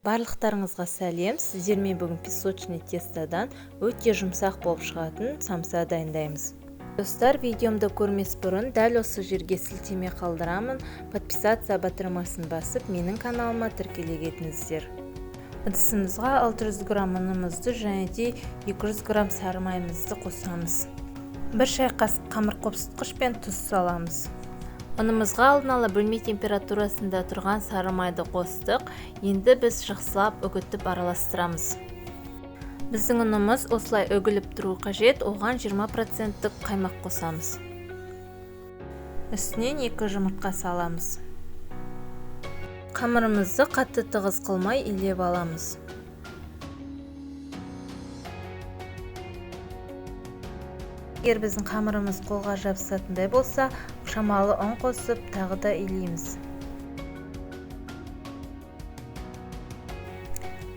Барлықтарыңызға сәлем. Сіздермен бүгін песочный тестадан өте жұмсақ болып шығатын самса дайындаймыз. Достар, видеомды көрмес бұрын дәл осы жерге сілтеме қалдырамын. Подписаться батырмасын басып, менің каналыма тіркеле кетіңіздер. Ыдысымызға 600 грамм ұнымызды және де 200 грамм сары майымызды қосамыз. 1 шай қасық қамыр қопсытқыш пен тұз саламыз. Ұнымызға алдын ала бөлме температурасында тұрған сары майды қостық. Енді біз жақсылап үгітіп араластырамыз. Біздің ұнымыз осылай үгіліп тұру қажет, оған 20% қаймақ қосамыз. Үстінен 2 жұмыртқа саламыз. Қамырымызды қатты тығыз қылмай илеп аламыз. Егер біздің қамырымыз қолға жабысатындай болса, шамалы ұн қосып, тағы да илейміз.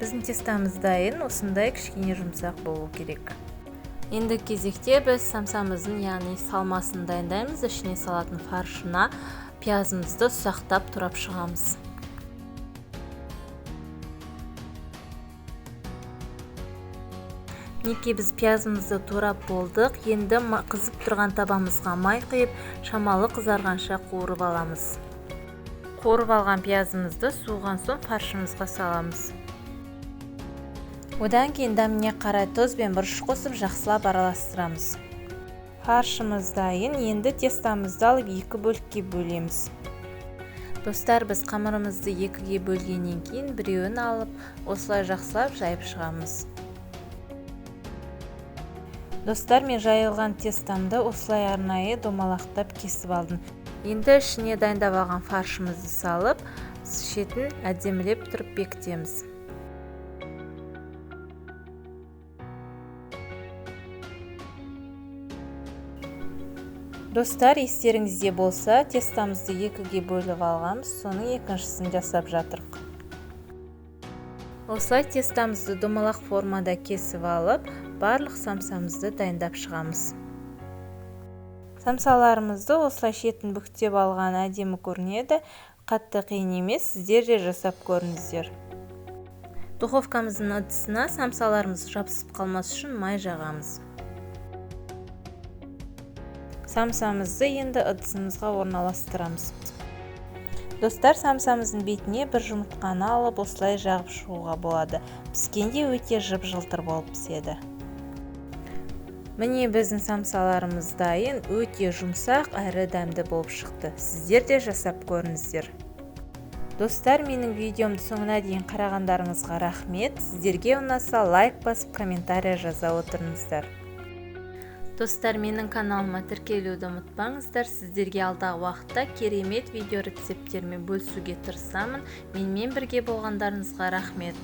Біздің тестамыз дайын, осындай кішкене жұмсақ болу керек. Енді кезекте біз самсамыздың, яғни салмасын дайындаймыз. Ішіне салатын фаршына пиязымызды ұсақтап турап шығамыз. Неке біз пиязымызды турап болдық. Енді қызып тұрған табамызға май құйып, шамалы қызарғанша қуырып аламыз. Қуырып алған пиязымызды суыған соң фаршымызға саламыз. Одан кейін дәміне қарай тұз бен бұрыш қосып жақсылап араластырамыз. Фаршымыз дайын. Енді тестамызды алып 2 бөлікке бөлеміз. Достар, біз қамырымызды 2-ге бөлгеннен кейін біреуін алып, осылай жақсылап жайып шығамыз. Достар, мен жайылған тестамды осылай арнайы домалақтап кесіп алдым. Енді ішіне дайындап алған фаршымызды салып, шетін әдемілеп тұрып бекітеміз. Достар, естеріңізде болса, тестамызды 2-ге бөліп алғанбыз, соның екіншісін жасап жатырық. Осылай тестамызды домалақ формада кесіп алып, барлық самсамызды дайындап шығамыз. Самсаларымызды осылай шетін бүктеп алған әдемі көрінеді. Қатты қиын емес, сіздер де жасап көріңіздер. Духовкамыздың ыдысына самсаларымыз жабысып қалмас үшін май жағамыз. Самсамызды енді ыдысымызға орналастырамыз. Достар, самсамыздың бетіне 1 жұмыртқаны алып, осылай жағып шығуға болады. Піскенде өте жып-жылтыр болып піседі. Міне біздің самсаларымыз дайын, өте жұмсақ әрі дәмді болып шықты. Сіздер де жасап көріңіздер. Достар, менің видеомды соңына дейін қарағандарыңызға рахмет. Сіздерге ұнаса лайк басып, комментария жаза отырыңыздар. Достар, менің каналыма тіркелуді ұмытпаңыздар. Сіздерге алдағы уақытта керемет видео рецепттермен бөлісуге тырысамын. Менімен бірге болғандарыңызға рахмет.